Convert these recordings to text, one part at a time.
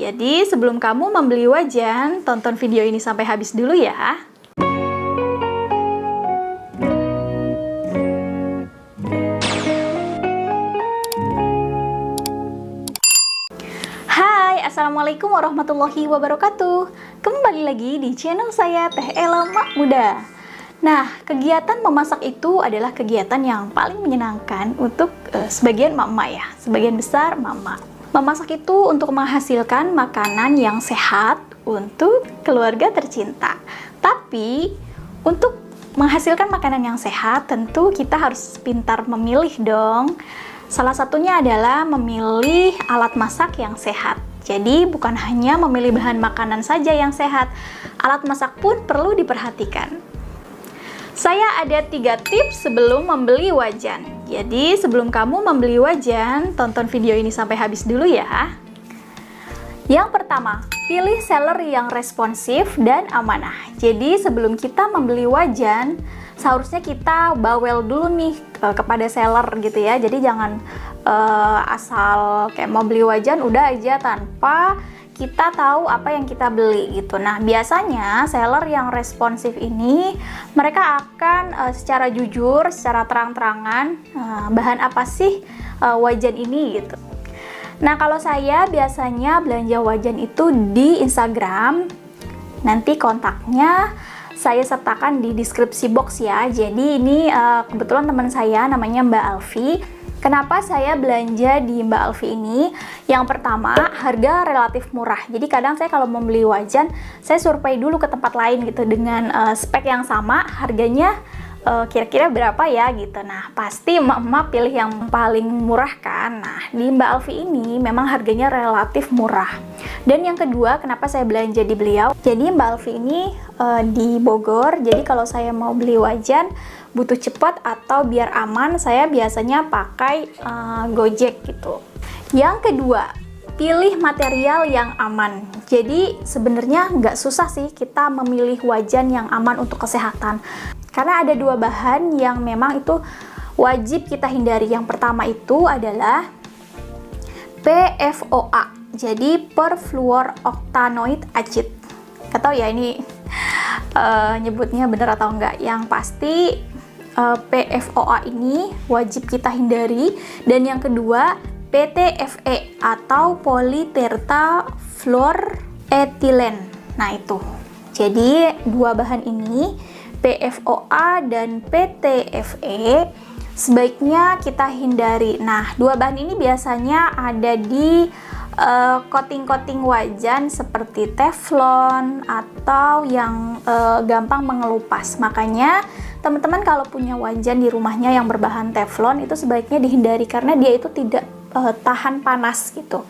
Jadi sebelum kamu membeli wajan, tonton video ini sampai habis dulu ya. Hai, Assalamualaikum warahmatullahi wabarakatuh. Kembali lagi di channel saya Teh Ella Mak Muda. Nah, kegiatan memasak itu adalah kegiatan yang paling menyenangkan untuk sebagian emak-emak ya, sebagian besar emak-emak. Memasak itu untuk menghasilkan makanan yang sehat untuk keluarga tercinta. Tapi, untuk menghasilkan makanan yang sehat, tentu kita harus pintar memilih dong. Salah satunya adalah memilih alat masak yang sehat. Jadi, bukan hanya memilih bahan makanan saja yang sehat, alat masak pun perlu diperhatikan. Saya ada 3 tips sebelum membeli wajan. Jadi sebelum kamu membeli wajan, tonton video ini sampai habis dulu ya. Yang pertama, pilih seller yang responsif dan amanah. Jadi sebelum kita membeli wajan, seharusnya kita bawel dulu nih kepada seller gitu ya. Jadi jangan asal kayak mau beli wajan udah aja tanpa kita tahu apa yang kita beli gitu. Nah, biasanya seller yang responsif ini mereka akan secara jujur, secara terang-terangan bahan apa sih wajan ini gitu. Nah, kalau saya biasanya belanja wajan itu di Instagram. Nanti kontaknya saya sertakan di deskripsi box ya. Jadi ini kebetulan teman saya namanya Mbak Alfi. Kenapa saya belanja di Mbak Alfi ini? Yang pertama, harga relatif murah. Jadi kadang saya kalau membeli wajan, saya survei dulu ke tempat lain gitu dengan spek yang sama, harganya kira-kira berapa ya gitu. Nah, pasti emak-emak pilih yang paling murah kan. Nah, di Mbak Alfi ini memang harganya relatif murah. Dan yang kedua, kenapa saya belanja di beliau? Jadi Mbak Alfi ini di Bogor. Jadi kalau saya mau beli wajan butuh cepat atau biar aman, saya biasanya pakai Gojek gitu. Yang kedua, pilih material yang aman. Jadi sebenarnya nggak susah sih kita memilih wajan yang aman untuk kesehatan. Karena ada 2 bahan yang memang itu wajib kita hindari. Yang pertama itu adalah PFOA. Jadi perfluorooctanoid acid. Nggak tahu ya ini nyebutnya bener atau enggak. Yang pasti PFOA ini wajib kita hindari. Dan yang kedua, PTFE atau polytetrafluoroethylene. Nah itu. Jadi 2 bahan ini, PFOA dan PTFE, sebaiknya kita hindari. Nah, 2 bahan ini biasanya ada di coating-coating wajan seperti teflon atau yang gampang mengelupas. Makanya teman-teman kalau punya wajan di rumahnya yang berbahan teflon itu sebaiknya dihindari karena dia itu tidak tahan panas gitu.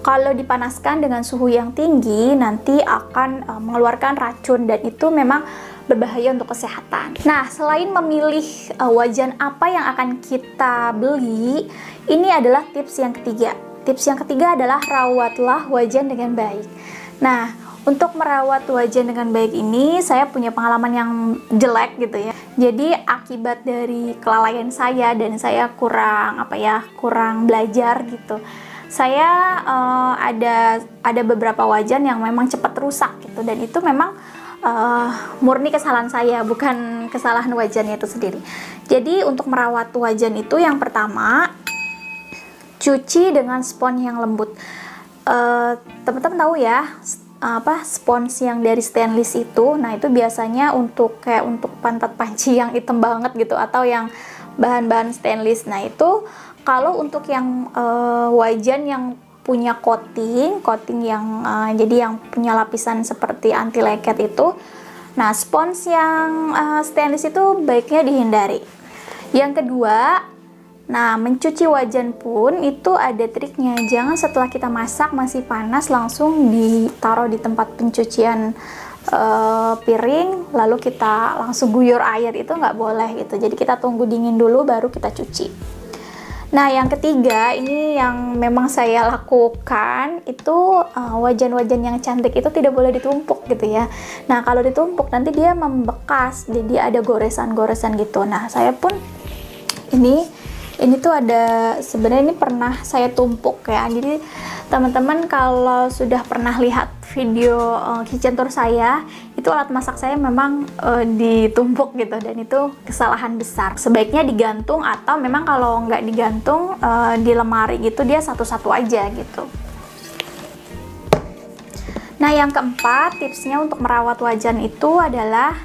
Kalau dipanaskan dengan suhu yang tinggi nanti akan mengeluarkan racun dan itu memang berbahaya untuk kesehatan. Nah, selain memilih wajan apa yang akan kita beli, ini adalah tips yang ketiga. Tips yang ketiga adalah rawatlah wajan dengan baik. Nah, untuk merawat wajan dengan baik ini, saya punya pengalaman yang jelek gitu ya. Jadi akibat dari kelalaian saya dan saya kurang belajar gitu. Saya ada beberapa wajan yang memang cepat rusak gitu dan itu memang murni kesalahan saya, bukan kesalahan wajannya itu sendiri. Jadi untuk merawat wajan itu yang pertama, cuci dengan spons yang lembut. Teman-teman tahu ya spons yang dari stainless itu. Nah itu biasanya untuk pantat panci yang hitam banget gitu atau yang bahan-bahan stainless. Nah itu kalau untuk yang wajan yang punya coating yang jadi yang punya lapisan seperti anti leket itu, nah spons yang stainless itu baiknya dihindari. Yang kedua, nah mencuci wajan pun itu ada triknya. Jangan setelah kita masak masih panas langsung ditaruh di tempat pencucian piring lalu kita langsung guyur air, itu nggak boleh gitu. Jadi kita tunggu dingin dulu baru kita cuci. Nah, yang ketiga, ini yang memang saya lakukan, itu wajan-wajan yang cantik itu tidak boleh ditumpuk gitu ya. Nah, kalau ditumpuk nanti dia membekas, jadi ada goresan-goresan gitu. Nah, saya pun ini Ini tuh ada, sebenarnya ini pernah saya tumpuk ya. Jadi teman-teman kalau sudah pernah lihat video kitchen tour saya, itu alat masak saya memang ditumpuk gitu, dan itu kesalahan besar. Sebaiknya digantung, atau memang kalau nggak digantung di lemari gitu, dia satu-satu aja gitu. Nah, yang keempat tipsnya untuk merawat wajan itu adalah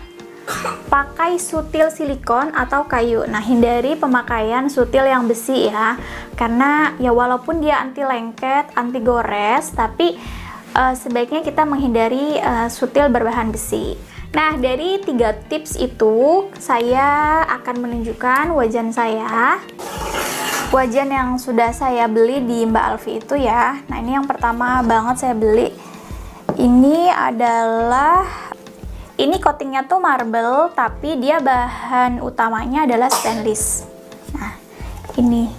pakai sutil silikon atau kayu. Nah, hindari pemakaian sutil yang besi ya, karena ya walaupun dia anti lengket, anti gores, tapi sebaiknya kita menghindari sutil berbahan besi. Nah, dari 3 tips itu saya akan menunjukkan wajan saya. Wajan yang sudah saya beli di Mbak Alfi itu ya. Nah, ini yang pertama banget saya beli. Ini adalah, ini coatingnya tuh marble, tapi dia bahan utamanya adalah stainless. Nah, ini.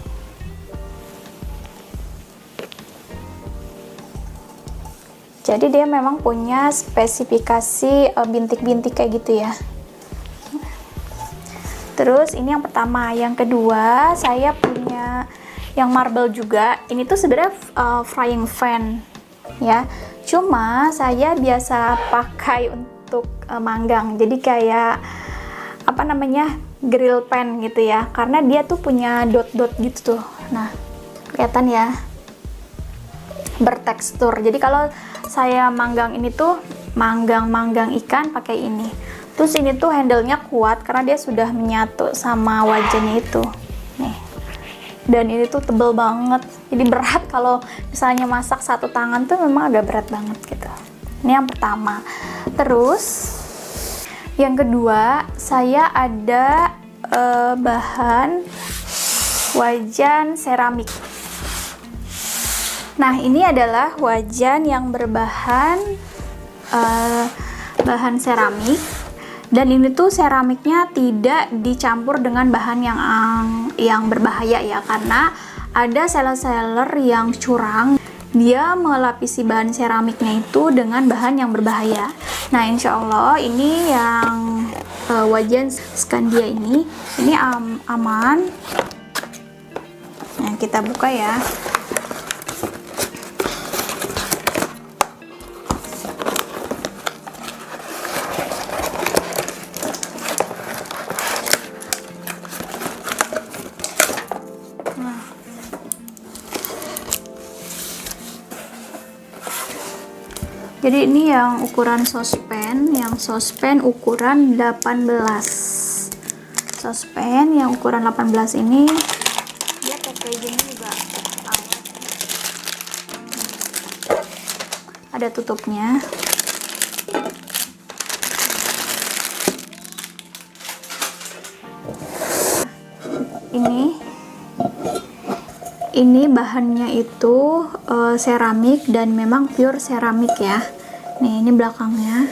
Jadi dia memang punya spesifikasi bintik-bintik kayak gitu ya. Terus ini yang pertama. Yang kedua, saya punya yang marble juga. Ini tuh sebenarnya frying pan ya. Cuma saya biasa pakai untuk manggang, jadi kayak apa namanya, grill pan gitu ya, karena dia tuh punya dot-dot gitu tuh. Nah, kelihatan ya, bertekstur. Jadi kalau saya manggang ini tuh manggang ikan pakai ini. Terus ini tuh handle-nya kuat karena dia sudah menyatu sama wajannya itu nih. Dan ini tuh tebel banget, jadi berat. Kalau misalnya masak satu tangan tuh memang agak berat banget gitu. Ini yang pertama. Terus yang kedua, saya ada bahan wajan seramik. Nah, ini adalah wajan yang berbahan bahan seramik, dan ini tuh seramiknya tidak dicampur dengan bahan yang berbahaya ya, karena ada seller-seller yang curang. Dia melapisi bahan seramiknya itu dengan bahan yang berbahaya. Nah, insya Allah ini yang wajan Scandia ini aman. Nah, kita buka ya. Jadi ini yang ukuran sospen, ukuran 18. Sospen yang ukuran 18 ini dia packagingnya juga awet. Ada tutupnya. Ini bahannya itu seramik, dan memang pure seramik ya. Nih, ini belakangnya.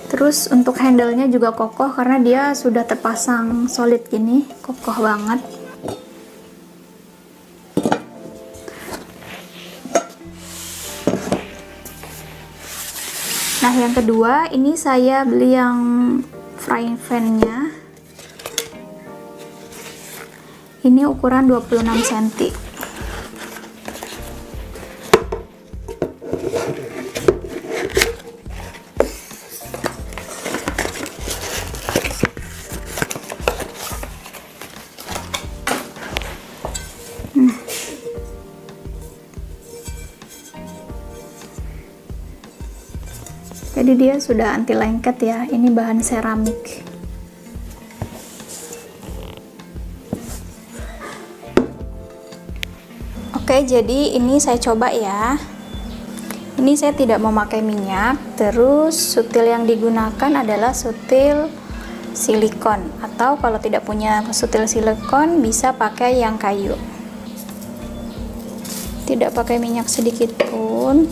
Terus untuk handle-nya juga kokoh karena dia sudah terpasang solid gini, kokoh banget. Nah, yang kedua, ini saya beli yang frying pan-nya. Ini ukuran 26 cm. Jadi dia sudah anti lengket ya. Ini bahan seramik. Oke, jadi ini saya coba ya. Ini saya tidak memakai minyak. Terus sutil yang digunakan adalah sutil silikon, atau kalau tidak punya sutil silikon bisa pakai yang kayu. Tidak pakai minyak sedikit pun.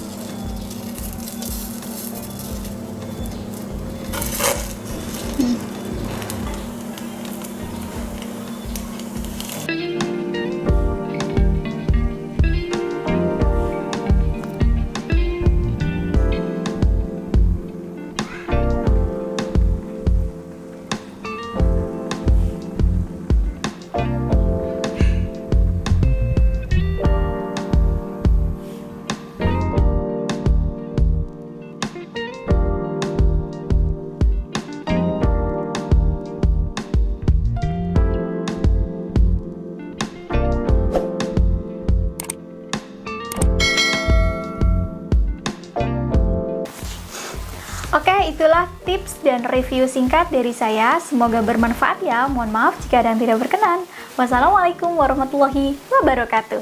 Oke, itulah tips dan review singkat dari saya. Semoga bermanfaat ya. Mohon maaf jika ada yang tidak berkenan. Wassalamualaikum warahmatullahi wabarakatuh.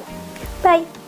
Bye.